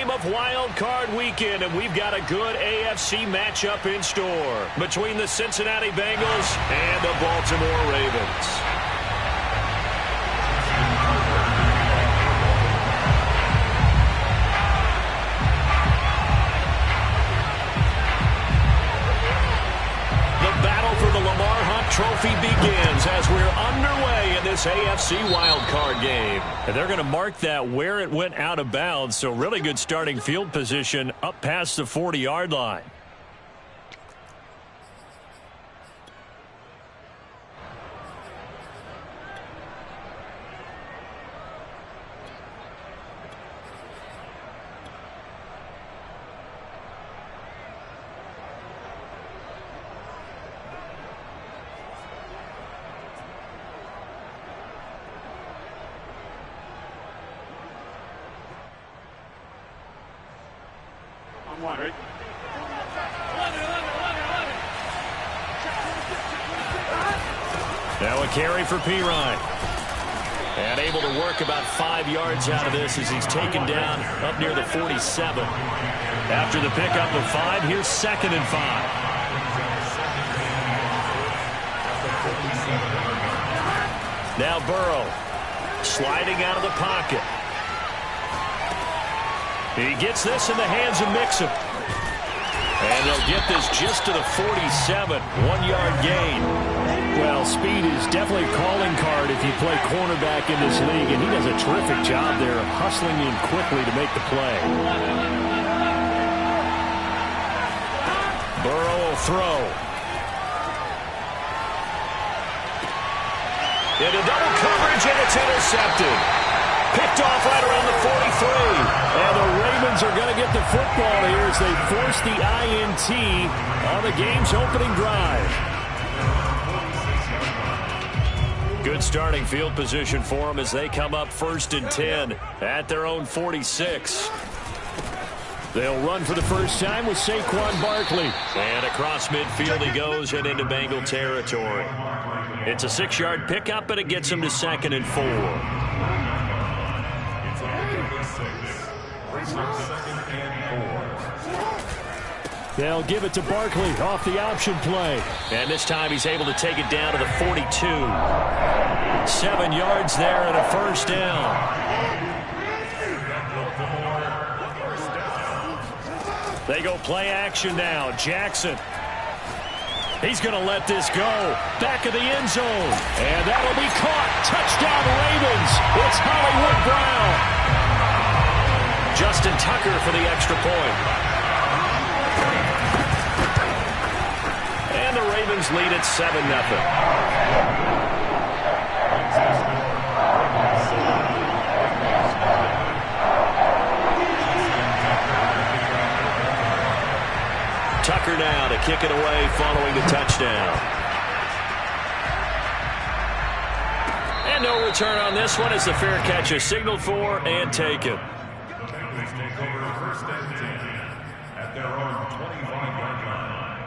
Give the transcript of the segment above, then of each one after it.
game of Wild Card Weekend, and we've got a good AFC matchup in store between the Cincinnati Bengals and the Baltimore Ravens. Trophy begins as we're underway in this AFC wildcard game. And they're going to mark that where it went out of bounds, so really good starting field position up past the 40-yard line. Now a carry for Pirine. And able to work about 5 yards out of this as he's taken down up near the 47. After the pickup of 5, here's 2nd and 5. Now Burrow sliding out of the pocket. He gets this in the hands of Mixon. And they'll get this just to the 47. 1-yard gain. Well, speed is definitely a calling card if you play cornerback in this league, and he does a terrific job there of hustling in quickly to make the play. Burrow will throw. Into double coverage, and it's intercepted. Picked off right around the 43. And the Ravens are going to get the football here as they force the INT on the game's opening drive. Good starting field position for them as they come up 1st and 10 at their own 46. They'll run for the first time with Saquon Barkley. And across midfield he goes and into Bengal territory. It's a 6-yard pickup, but it gets him to 2nd and 4. They'll give it to Barkley off the option play. And this time he's able to take it down to the 42. 7 yards there and a first down. They go play action now. Jackson. He's going to let this go. Back of the end zone. And that'll be caught. Touchdown Ravens. It's Hollywood Brown. Justin Tucker for the extra point. And the Ravens lead at 7-0. Tucker now to kick it away following the touchdown. And no return on this one as the fair catch is signaled for and taken. Take over 1st and 10 at their own 25-yard line.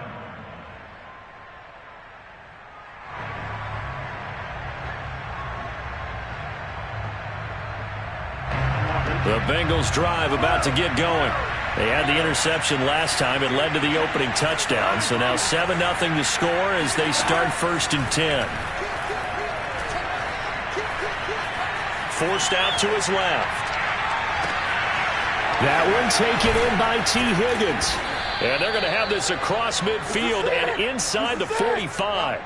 The Bengals drive about to get going. They had the interception last time. It led to the opening touchdown. So now 7-0 to score as they start 1st and 10. Forced out to his left. That one taken in by T. Higgins. And they're going to have this across midfield and inside the 45.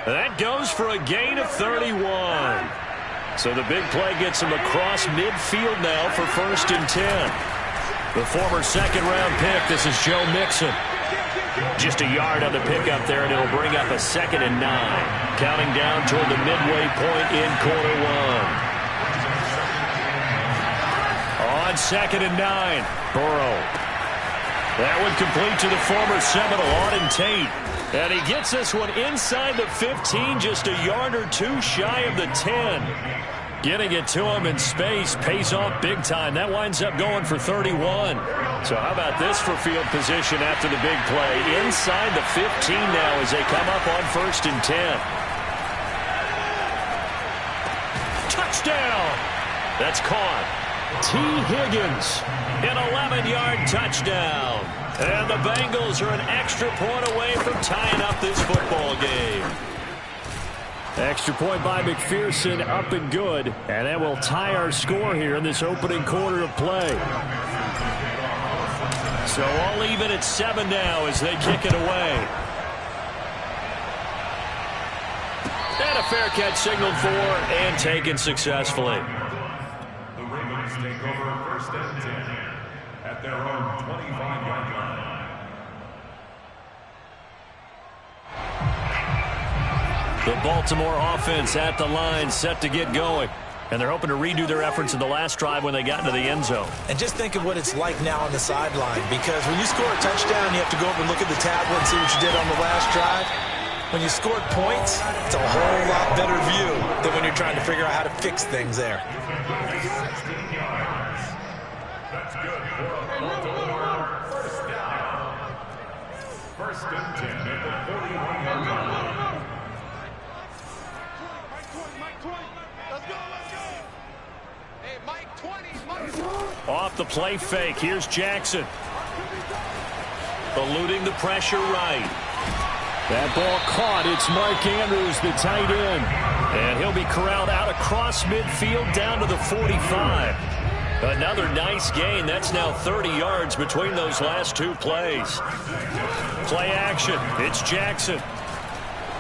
That goes for a gain of 31. So the big play gets him across midfield now for 1st and 10. The former 2nd-round pick, this is Joe Mixon. Just a yard on the pickup there, and it'll bring up a 2nd and 9. Counting down toward the midway point in quarter 1. On 2nd and 9, Burrow. That one complete to the former Seminole, Auden Tate. And he gets this one inside the 15, just a yard or 2 shy of the 10. Getting it to him in space pays off big time. That winds up going for 31. So how about this for field position after the big play? Inside the 15 now as they come up on 1st and 10. Touchdown! That's caught. T. Higgins. And a 40-yard touchdown. And the Bengals are an extra point away from tying up this football game. Extra point by McPherson, up and good. And that will tie our score here in this opening quarter of play. So all even at 7 now as they kick it away. And a fair catch signaled for and taken successfully. The Ravens take over first and 10 at their own 25-yard line. The Baltimore offense at the line, set to get going. And they're hoping to redo their efforts in the last drive when they got into the end zone. And just think of what it's like now on the sideline, because when you score a touchdown, you have to go over and look at the tablet and see what you did on the last drive. When you scored points, it's a whole lot better view than when you're trying to figure out how to fix things there. 16 yards. That's good for a Baltimore first down. First and 10 at the 41-yard line. Off the play fake, here's Jackson. Eluding the pressure right. That ball caught. It's Mark Andrews, the tight end. And he'll be corralled out across midfield down to the 45. Another nice gain. That's now 30 yards between those last two plays. Play action. It's Jackson.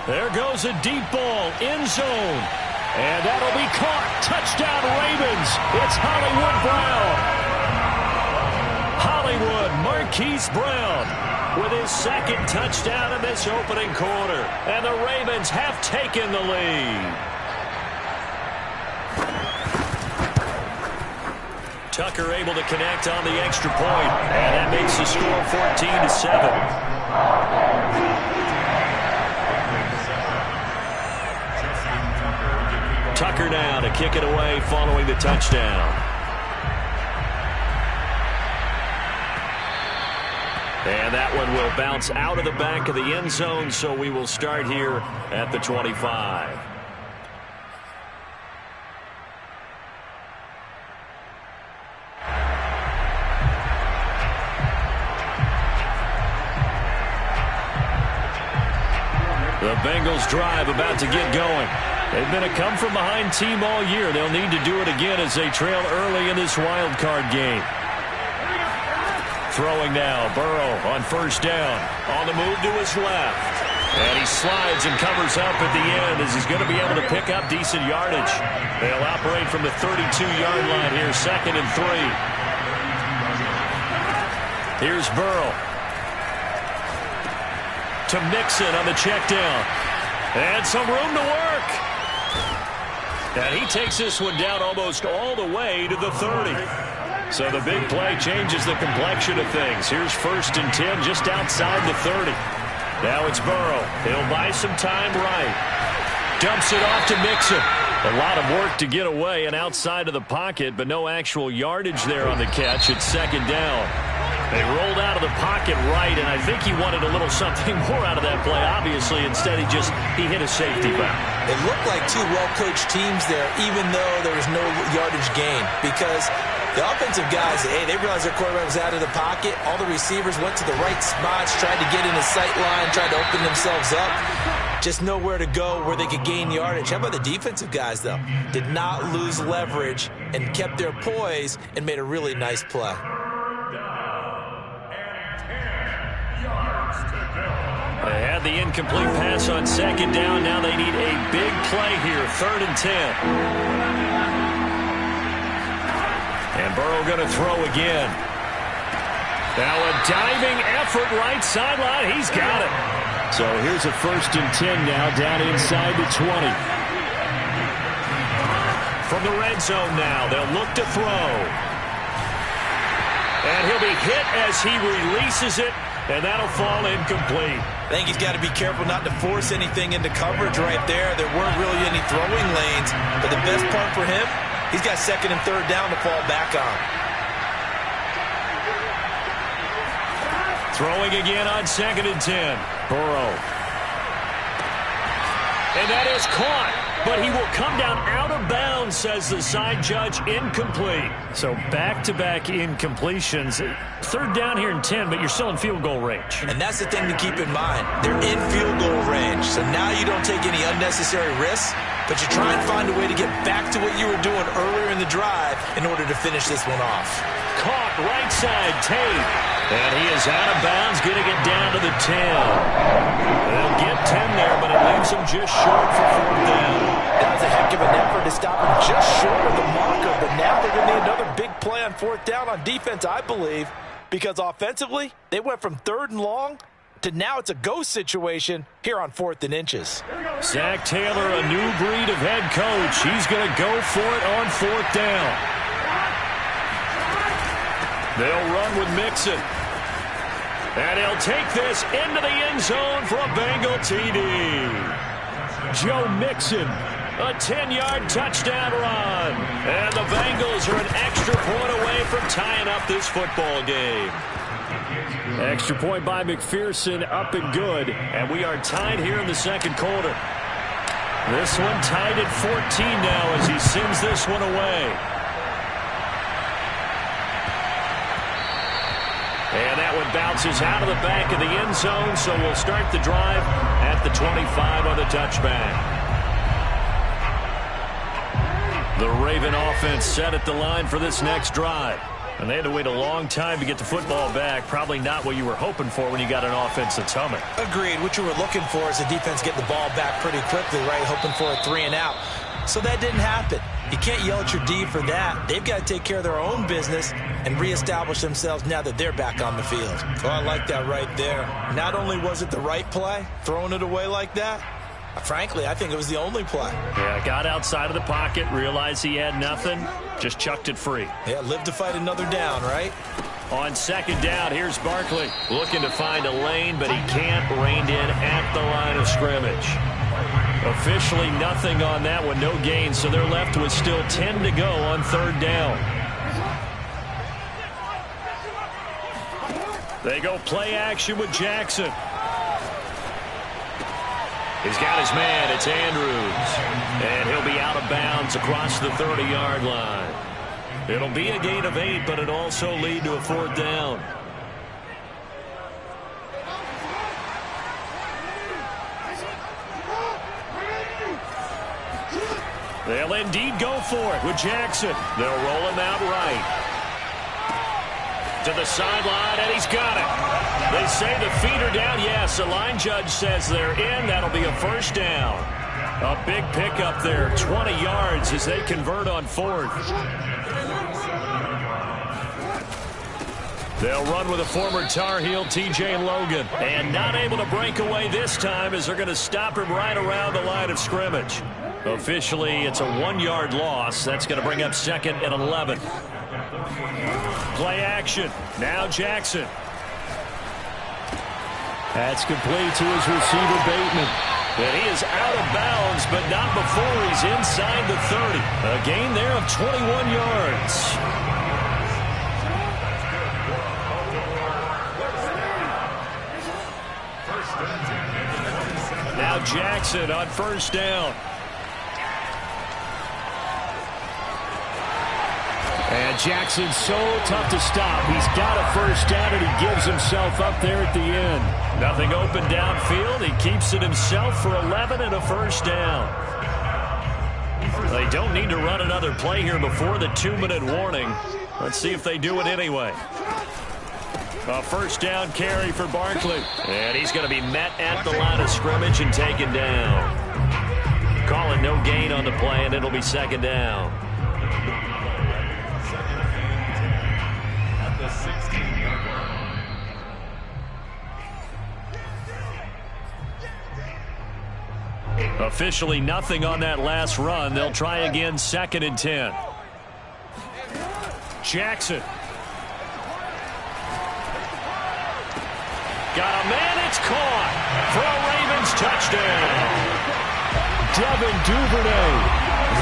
There goes a deep ball. End zone. And that'll be caught. Touchdown Ravens. It's Hollywood Brown. Hollywood Marquise Brown with his second touchdown in this opening quarter. And the Ravens have taken the lead. Tucker able to connect on the extra point. And that makes the score 14-7. Tucker now to kick it away following the touchdown. And that one will bounce out of the back of the end zone, so we will start here at the 25. The Bengals drive about to get going. They've been a come-from-behind team all year. They'll need to do it again as they trail early in this wild card game. Throwing now, Burrow on first down. On the move to his left. And he slides and covers up at the end as he's going to be able to pick up decent yardage. They'll operate from the 32-yard line here, 2nd and 3. Here's Burrow. To Mixon on the check down. And some room to work. And he takes this one down almost all the way to the 30. So the big play changes the complexion of things. Here's 1st and 10 just outside the 30. Now it's Burrow. He'll buy some time right. Dumps it off to Mixon. A lot of work to get away and outside of the pocket, but no actual yardage there on the catch. It's 2nd down. They rolled out of the pocket right, and I think he wanted a little something more out of that play. Obviously, instead he hit a safety valve. It looked like two well-coached teams there, even though there was no yardage gain, because the offensive guys, they realized their quarterback was out of the pocket. All the receivers went to the right spots, tried to get in his sight line, tried to open themselves up. Just nowhere to go where they could gain yardage. How about the defensive guys, though? Did not lose leverage and kept their poise and made a really nice play. They had the incomplete pass on 2nd down. Now they need a big play here, 3rd and 10. And Burrow going to throw again. Now a diving effort right sideline. He's got it. So here's a 1st and 10 now down inside the 20. From the red zone now, they'll look to throw. And he'll be hit as he releases it, and that'll fall incomplete. I think he's got to be careful not to force anything into coverage right there. There weren't really any throwing lanes, but the best part for him, he's got 2nd and 3rd down to fall back on. Throwing again on 2nd and 10. Burrow. And that is caught. but he will come down out of bounds, says the side judge. Incomplete. So back-to-back incompletions. Third down here in 10, but you're still in field goal range. And that's the thing to keep in mind. They're in field goal range, so now you don't take any unnecessary risks, but you try and find a way to get back to what you were doing earlier in the drive in order to finish this one off. Caught right side, Tate. And he is out of bounds, getting it down to the 10. They'll get 10 there, but it leaves him just short for fourth down. That was a heck of an effort to stop him just short of the marker, but now they're going to need another big play on fourth down on defense, I believe, because offensively, they went from 3rd and long to now it's a go situation here on 4th and inches. Zach Taylor, a new breed of head coach. He's going to go for it on 4th down. They'll run with Mixon. And he'll take this into the end zone for a Bengal TD. Joe Mixon, a 10-yard touchdown run. And the Bengals are an extra point away from tying up this football game. Extra point by McPherson, up and good. And we are tied here in the second quarter. This one tied at 14 now as he sends this one away. And that one bounces out of the back of the end zone, so we'll start the drive at the 25 on the touchback. The Raven offense set at the line for this next drive. And they had to wait a long time to get the football back. Probably not what you were hoping for when you got an offense that's humming. Agreed. What you were looking for is the defense getting the ball back pretty quickly, right? Hoping for a 3 and out. So that didn't happen. You can't yell at your D for that. They've got to take care of their own business and reestablish themselves now that they're back on the field. Oh, I like that right there. Not only was it the right play, throwing it away like that, frankly, I think it was the only play. Yeah, got outside of the pocket, realized he had nothing, just chucked it free. Yeah, live to fight another down, right? On second down, here's Barkley looking to find a lane, but he can't. Reined in at the line of scrimmage. Officially nothing on that one, no gain, so they're left with still 10 to go on 3rd down. They go play action with Jackson. He's got his man, it's Andrews. And he'll be out of bounds across the 30-yard line. It'll be a gain of 8, but it'll also lead to a 4th down. They'll indeed go for it with Jackson. They'll roll him out right. To the sideline, and he's got it. They say the feet are down. Yes, the line judge says they're in. That'll be a 1st down. A big pickup there, 20 yards as they convert on 4th. They'll run with a former Tar Heel, T.J. Logan. And not able to break away this time as they're going to stop him right around the line of scrimmage. Officially, it's a 1-yard loss. That's going to bring up 2nd and 11. Play action. Now Jackson. That's complete to his receiver, Bateman. And he is out of bounds, but not before he's inside the 30. A gain there of 21 yards. Now Jackson on 1st down. And Jackson's so tough to stop. He's got a 1st down, and he gives himself up there at the end. Nothing open downfield. He keeps it himself for 11 and a 1st down. They don't need to run another play here before the 2-minute warning. Let's see if they do it anyway. A 1st down carry for Barkley. And he's going to be met at the line of scrimmage and taken down. Calling no gain on the play, and it'll be 2nd down. Officially nothing on that last run. They'll try again, 2nd and 10. Jackson. Got a man, it's caught for a Ravens touchdown. Devin Duvernay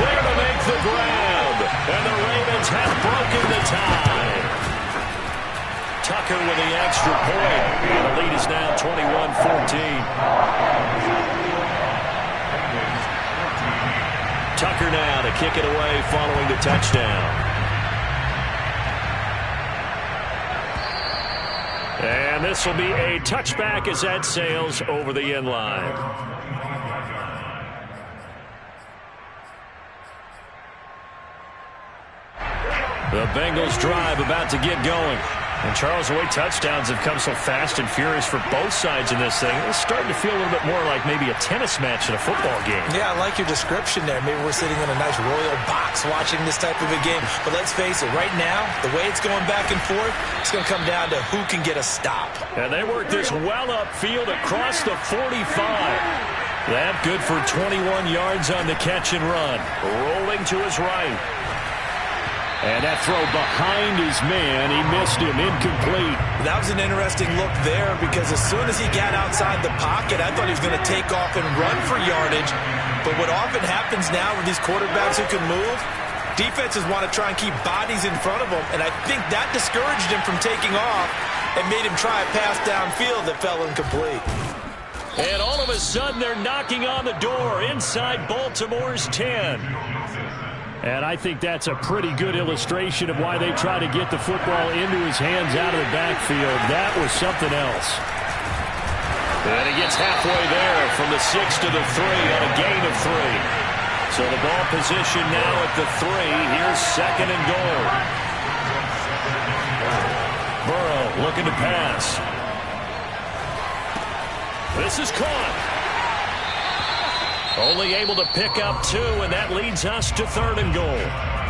there to make the grab. And the Ravens have broken the tie. Tucker with the extra point. And the lead is now 21-14. Tucker now to kick it away following the touchdown. And this will be a touchback as that sails over the end line. The Bengals drive about to get going. And Charles, the way touchdowns have come so fast and furious for both sides in this thing, it's starting to feel a little bit more like maybe a tennis match in a football game. Yeah, I like your description there. Maybe we're sitting in a nice royal box watching this type of a game. But let's face it, right now, the way it's going back and forth, it's going to come down to who can get a stop. And they work this well upfield across the 45. That good for 21 yards on the catch and run. Rolling to his right. And that throw behind his man, he missed him, incomplete. That was an interesting look there because as soon as he got outside the pocket, I thought he was going to take off and run for yardage. But what often happens now with these quarterbacks who can move, defenses want to try and keep bodies in front of them, and I think that discouraged him from taking off and made him try a pass downfield that fell incomplete. And all of a sudden, they're knocking on the door inside Baltimore's 10. And I think that's a pretty good illustration of why they try to get the football into his hands out of the backfield. That was something else. And he gets halfway there from the 6 to the 3 on a gain of 3. So the ball position now at the 3. Here's second and goal. Burrow looking to pass. This is caught. Only able to pick up 2, and that leads us to third and goal.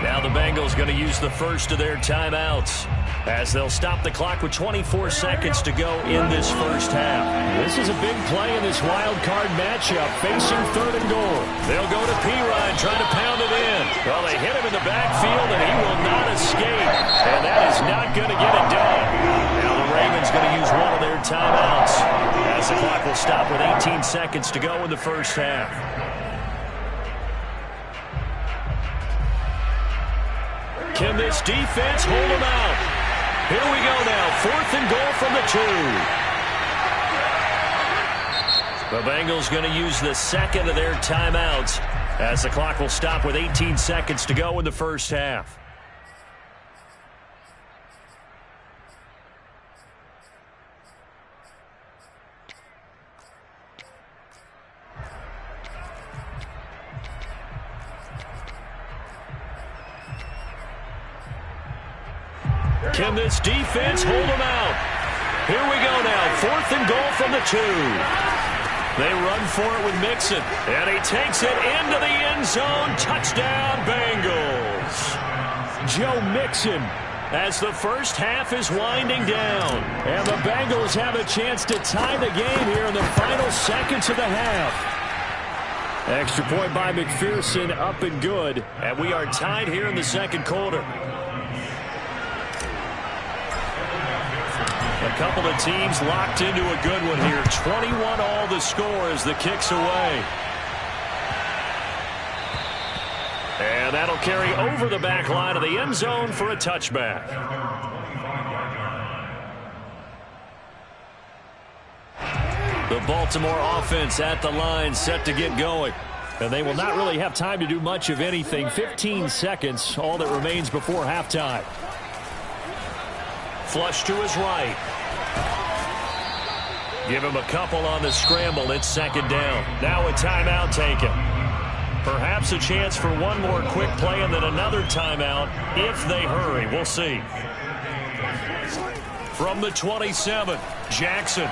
Now the Bengals going to use the first of their timeouts as they'll stop the clock with 24 seconds to go in this first half. This is a big play in this wild card matchup, facing third and goal. They'll go to Pirine, trying to pound it in. Well, they hit him in the backfield, and he will not escape. And that is not going to get it done. Now the Ravens going to use one of their timeouts as the clock will stop with 18 seconds to go in the first half. Can this defense hold them out? Here we go now. Fourth and goal from the 2. The Bengals going to use the second of their timeouts as the clock will stop with 18 seconds to go in the first half. Can this defense hold them out? Here we go now. Fourth and goal from the 2. They run for it with Mixon. And he takes it into the end zone. Touchdown, Bengals. Joe Mixon as the first half is winding down. And the Bengals have a chance to tie the game here in the final seconds of the half. Extra point by McPherson, up and good. And we are tied here in the second quarter. A couple of teams locked into a good one here. 21 all the score as the kick's away. And that'll carry over the back line of the end zone for a touchback. The Baltimore offense at the line set to get going. And they will not really have time to do much of anything. 15 seconds, all that remains before halftime. Flush to his right. Give him a couple on the scramble. It's second down. Now a timeout taken. Perhaps a chance for one more quick play and then another timeout if they hurry. We'll see. From the 27, Jackson.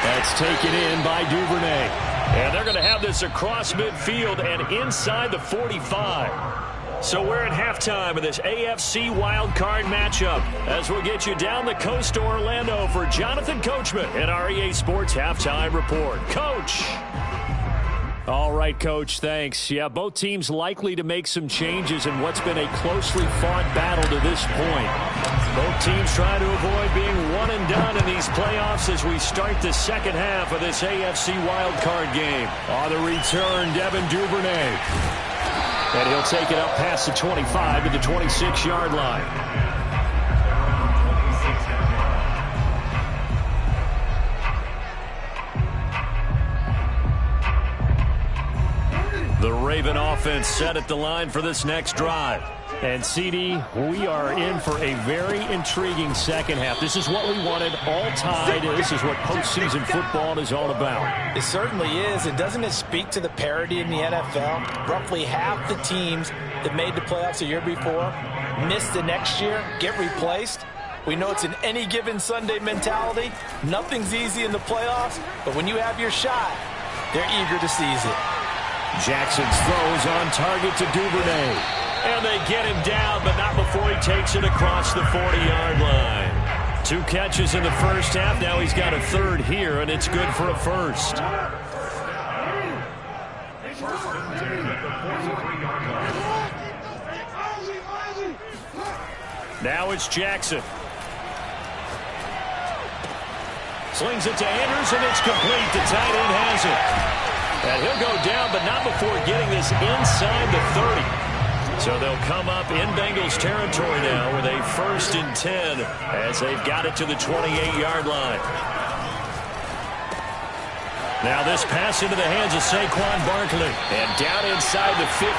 That's taken in by Duvernay. And they're going to have this across midfield and inside the 45. So we're at halftime of this AFC wildcard matchup as we'll get you down the coast to Orlando for Jonathan Coachman in our EA Sports Halftime Report. Coach. All right, Coach, thanks. Yeah, both teams likely to make some changes in what's been a closely fought battle to this point. Both teams trying to avoid being one and done in these playoffs as we start the second half of this AFC wildcard game. On the return, Devin Duvernay. And he'll take it up past the 25 to the 26-yard line. The Raven offense set at the line for this next drive. And, CD, we are in for a very intriguing second half. This is what we wanted, all tied. This is what postseason football is all about. It certainly is. And doesn't it speak to the parity in the NFL? Roughly half the teams that made the playoffs a year before miss the next year, get replaced. We know it's an any given Sunday mentality. Nothing's easy in the playoffs, but when you have your shot, they're eager to seize it. Jackson's throw is on target to Duvernay. And they get him down, but not before he takes it across the 40-yard line. 2 catches in the first half. Now he's got a third here, and it's good for a first. Now it's Jackson. Slings it to Andrews, and it's complete. The tight end has it. And he'll go down, but not before getting this inside the 30. So they'll come up in Bengals territory now with a 1st and 10 as they've got it to the 28-yard line. Now this pass into the hands of Saquon Barkley. And down inside the 15,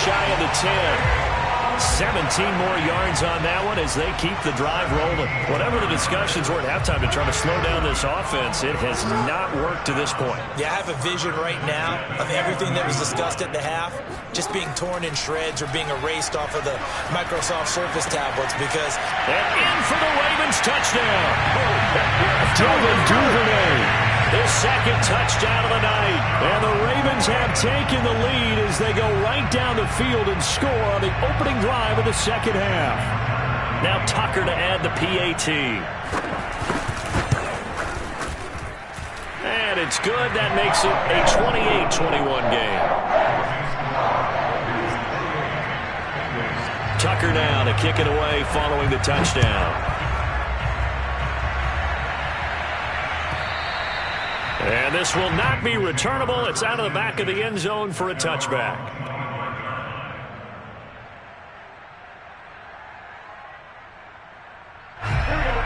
shy of the 10. 17 more yards on that one as they keep the drive rolling. Whatever the discussions were at halftime to try to slow down this offense, it has not worked to this point. Yeah, I have a vision right now of everything that was discussed at the half just being torn in shreds or being erased off of the Microsoft Surface tablets because... And in for the Ravens touchdown. Devin Duvernay. His second touchdown of the night. And the Ravens have taken the lead as they go right down the field and score on the opening drive of the second half. Now Tucker to add the PAT. And it's good. That makes it a 28-21 game. Tucker now to kick it away following the touchdown. And this will not be returnable. It's out of the back of the end zone for a touchback.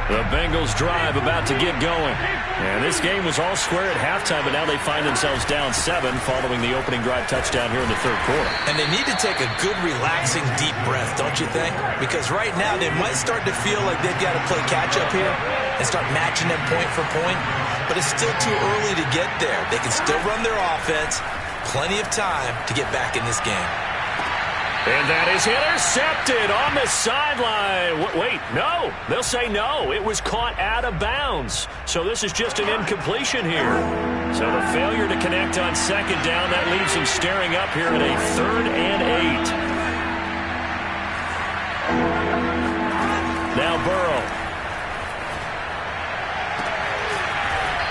The Bengals drive about to get going. And this game was all square at halftime, but now they find themselves down 7 following the opening drive touchdown here in the third quarter. And they need to take a good, relaxing, deep breath, don't you think? Because right now they might start to feel like they've got to play catch-up here and start matching them point for point. But it's still too early to get there. They can still run their offense. Plenty of time to get back in this game. And that is intercepted on the sideline. Wait, no. They'll say no. It was caught out of bounds. So this is just an incompletion here. So the failure to connect on second down, that leaves him staring up here at a 3rd and 8. Now Burrow.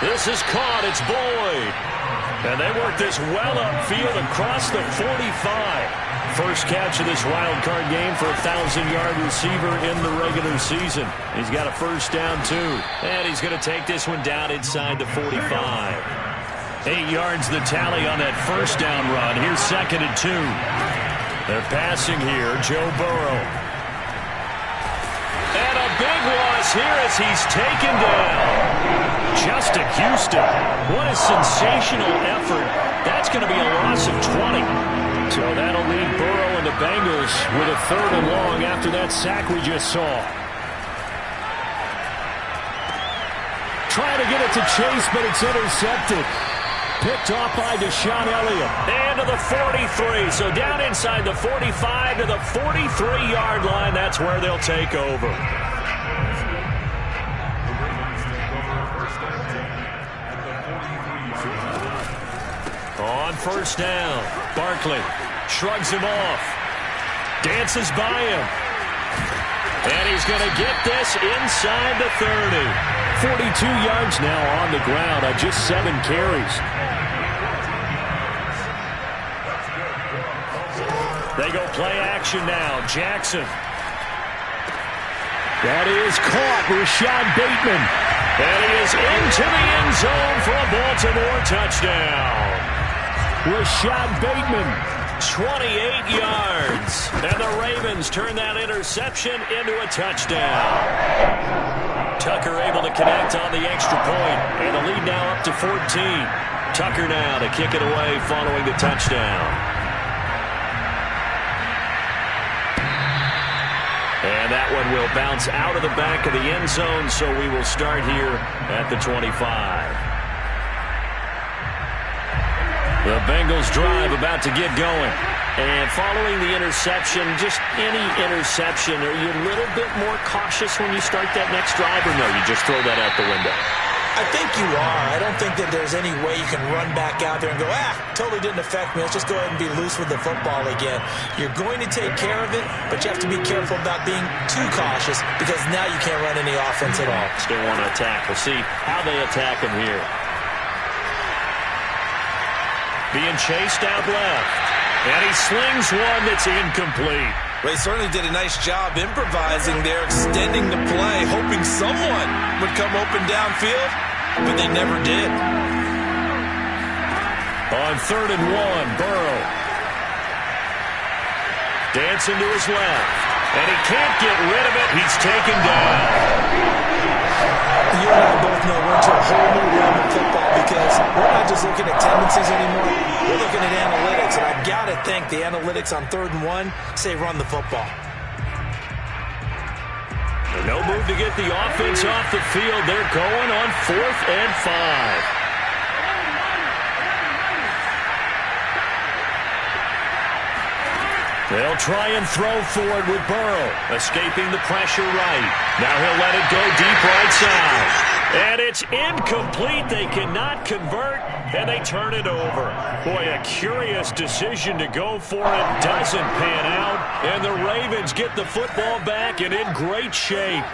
This is caught. It's Boyd. And they work this well upfield across the 45. First catch of this wild card game for a 1,000-yard receiver in the regular season. He's got a first down, too. And he's going to take this one down inside the 45. 8 yards the tally on that first down run. Here's 2nd and 2. They're passing here. Joe Burrow. And a big loss here as he's taken down. Justin Houston. What a sensational effort. That's going to be a loss of 20. So that'll leave Burrow and the Bengals with a 3rd and long after that sack we just saw. Trying to get it to Chase, but it's intercepted. Picked off by Deshaun Elliott. And to the 43. So down inside the 45 to the 43-yard line. That's where they'll take over. On first down, Barkley shrugs him off, dances by him, and he's going to get this inside the 30. 42 yards now on the ground on just 7 carries. They go play action now. Jackson. That is caught. Rashad Bateman. And he is into the end zone for a Baltimore touchdown. Rashad Bateman. 28 yards. And the Ravens turn that interception into a touchdown. Tucker able to connect on the extra point. And the lead now up to 14. Tucker now to kick it away following the touchdown. And that one will bounce out of the back of the end zone, so we will start here at the 25. The Bengals drive about to get going. And following the interception, just any interception, are you a little bit more cautious when you start that next drive, or no, you just throw that out the window? I think you are. I don't think that there's any way you can run back out there and go, totally didn't affect me. Let's just go ahead and be loose with the football again. You're going to take care of it, but you have to be careful about being too cautious because now you can't run any offense at all. Still want to attack. We'll see how they attack him here. Being chased out left. And he slings one that's incomplete. Well, he certainly did a nice job improvising there, extending the play, hoping someone would come open downfield, but they never did. On 3rd and 1, Burrow. Dancing to his left. And he can't get rid of it. He's taken down. You and I both know we're into a whole new realm of football because we're not just looking at tendencies anymore. We're looking at analytics, and I've got to think the analytics on 3rd and 1 say run the football. No move to get the offense off the field. They're going on 4th and 5. They'll try and throw forward with Burrow, escaping the pressure right. Now he'll let it go deep right side. And it's incomplete. They cannot convert, and they turn it over. Boy, a curious decision to go for it. Doesn't pan out, and the Ravens get the football back and in great shape.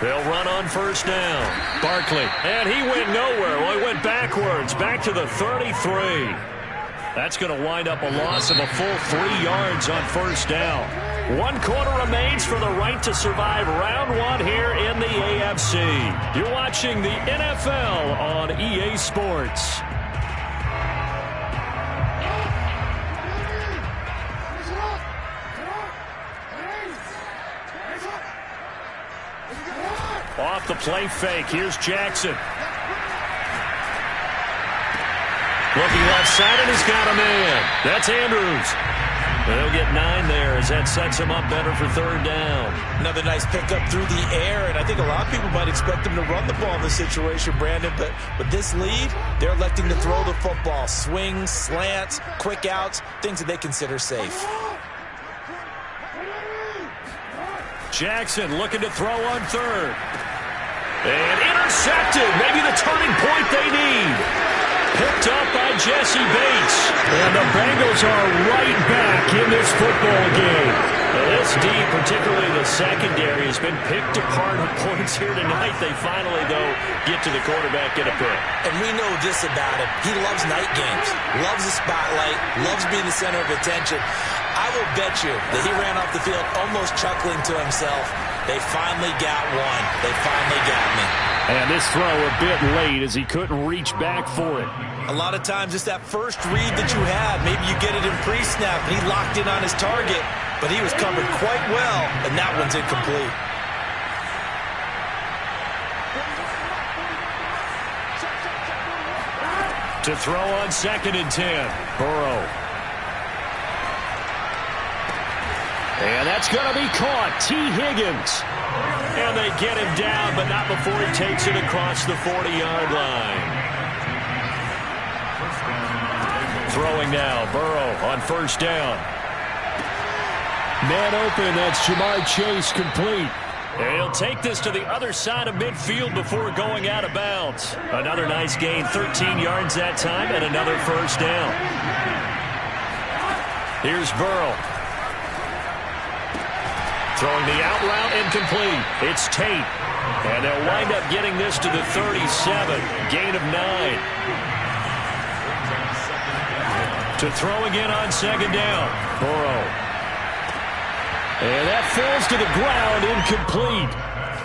They'll run on 1st down. Barkley, and he went nowhere. Well, he went backwards, back to the 33. That's going to wind up a loss of a full 3 yards on 1st down. 1 quarter remains for the right to survive round 1 here in the AFC. You're watching the NFL on EA Sports. Off the play fake. Here's Jackson. Looking left side, and he's got a man. That's Andrews. They'll get 9 there as that sets him up better for 3rd down. Another nice pickup through the air, and I think a lot of people might expect him to run the ball in this situation, Brandon, but with this lead, they're electing to throw the football. Swings, slants, quick outs, things that they consider safe. Jackson looking to throw on 3rd. And intercepted. Maybe the turning point they need. Picked up by Jesse Bates. And the Bengals are right back in this football game. This D, particularly the secondary, has been picked apart at points here tonight. They finally, though, get to the quarterback in a pick. And we know this about him. He loves night games, loves the spotlight, loves being the center of attention. I will bet you that he ran off the field almost chuckling to himself. They finally got one. They finally got me. And this throw a bit late as he couldn't reach back for it. A lot of times it's that first read that you had. Maybe you get it in pre-snap, and he locked in on his target, but he was covered quite well, and that one's incomplete. To throw on 2nd and 10, Burrow. And that's going to be caught. T. Higgins. And they get him down, but not before he takes it across the 40-yard line. Throwing now, Burrow on 1st down. Man open, that's Jamar Chase complete. And he'll take this to the other side of midfield before going out of bounds. Another nice gain, 13 yards that time, and another 1st down. Here's Burrow. Throwing the out route incomplete. It's Tate. And they'll wind up getting this to the 37. Gain of 9. To throw again on 2nd down. Burrow. And that falls to the ground, incomplete.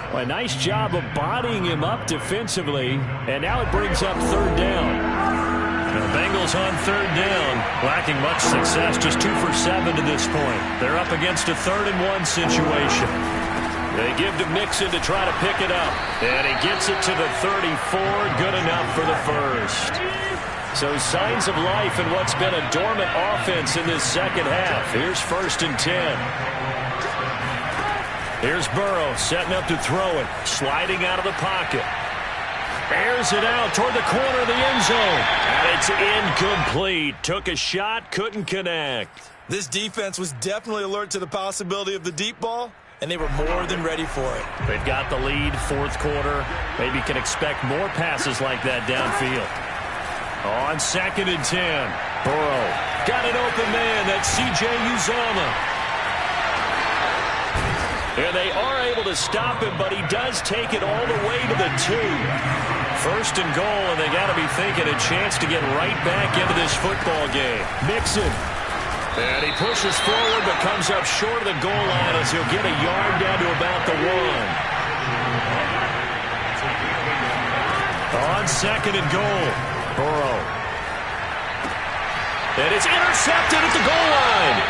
Well, a nice job of bodying him up defensively. And now it brings up 3rd down. The Bengals on 3rd down, lacking much success, just 2 for 7 to this point. They're up against a 3rd and 1 situation. They give to Mixon to try to pick it up. And he gets it to the 34, good enough for the 1st. So signs of life in what's been a dormant offense in this 2nd half. Here's 1st and 10. Here's Burrow setting up to throw it. Sliding out of the pocket. Airs it out toward the corner of the end zone. And it's incomplete. Took a shot, couldn't connect. This defense was definitely alert to the possibility of the deep ball, and they were more than ready for it. They've got the lead, fourth quarter. Maybe can expect more passes like that downfield. On 2nd and 10, Burrow got an open man. That's C.J. Uzomah. And they are able to stop him, but he does take it all the way to the 2. 1st and goal, and they got to be thinking a chance to get right back into this football game. Mixon. And he pushes forward, but comes up short of the goal line as he'll get a yard down to about the 1. On 2nd and goal, Burrow. And it's intercepted at the goal line.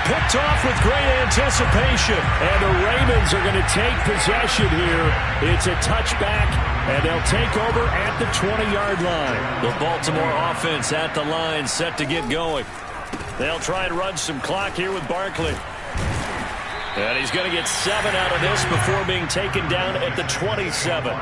Picked off with great anticipation. And the Ravens are going to take possession here. It's a touchback, and they'll take over at the 20-yard line. The Baltimore offense at the line, set to get going. They'll try and run some clock here with Barkley. And he's going to get 7 out of this before being taken down at the 27.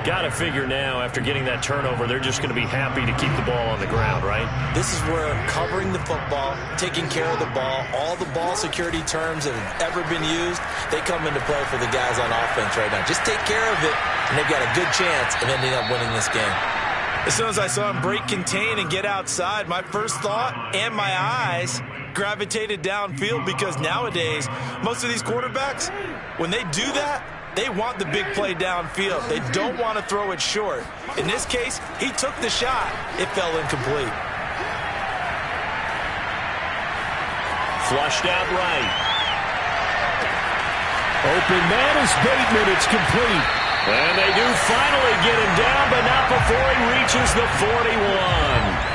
Got to figure now, after getting that turnover, they're just going to be happy to keep the ball on the ground, right? This is where covering the football, taking care of the ball, all the ball security terms that have ever been used, they come into play for the guys on offense right now. Just take care of it, and they've got a good chance of ending up winning this game. As soon as I saw him break contain and get outside, my first thought and my eyes gravitated downfield, because nowadays, most of these quarterbacks, when they do that, they want the big play downfield. They don't want to throw it short. In this case, he took the shot. It fell incomplete. Flushed out right. Open man is Bateman. It's complete. And they do finally get him down, but not before he reaches the 41.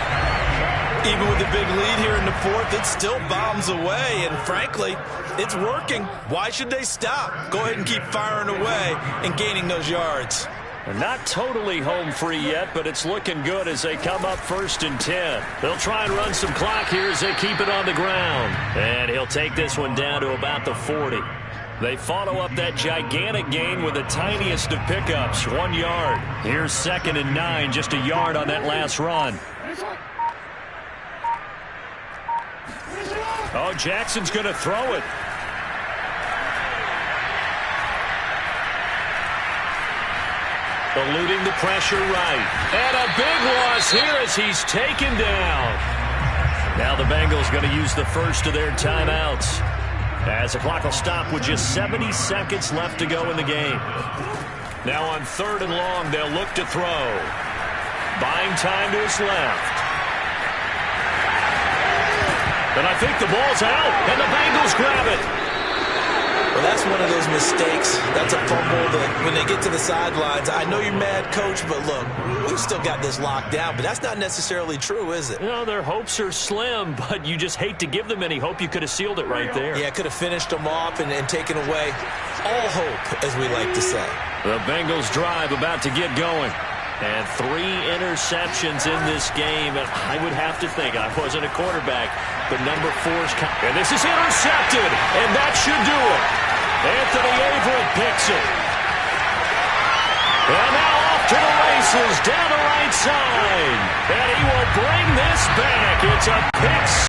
Even with the big lead here in the 4th, it still bombs away. And frankly, it's working. Why should they stop? Go ahead and keep firing away and gaining those yards. They're not totally home free yet, but it's looking good as they come up 1st and 10. They'll try and run some clock here as they keep it on the ground. And he'll take this one down to about the 40. They follow up that gigantic gain with the tiniest of pickups, 1 yard. Here's 2nd and 9, just a yard on that last run. Oh, Jackson's going to throw it. Eluding the pressure right. And a big loss here as he's taken down. Now the Bengals going to use the first of their timeouts, as the clock will stop with just 70 seconds left to go in the game. Now on 3rd and long, they'll look to throw. Buying time to his left. And I think the ball's out, and the Bengals grab it. Well, that's one of those mistakes. That's a fumble that when they get to the sidelines, I know you're mad, Coach, but look, we've still got this locked down. But that's not necessarily true, is it? You know, their hopes are slim, but you just hate to give them any hope. You could have sealed it right there. Yeah, could have finished them off and taken away all hope, as we like to say. The Bengals drive about to get going. And 3 interceptions in this game. And I would have to think, I wasn't a quarterback, but number 4's and this is intercepted, and that should do it. Anthony Averett picks it. And now off to the races down the right side. And he will bring this back. It's a pick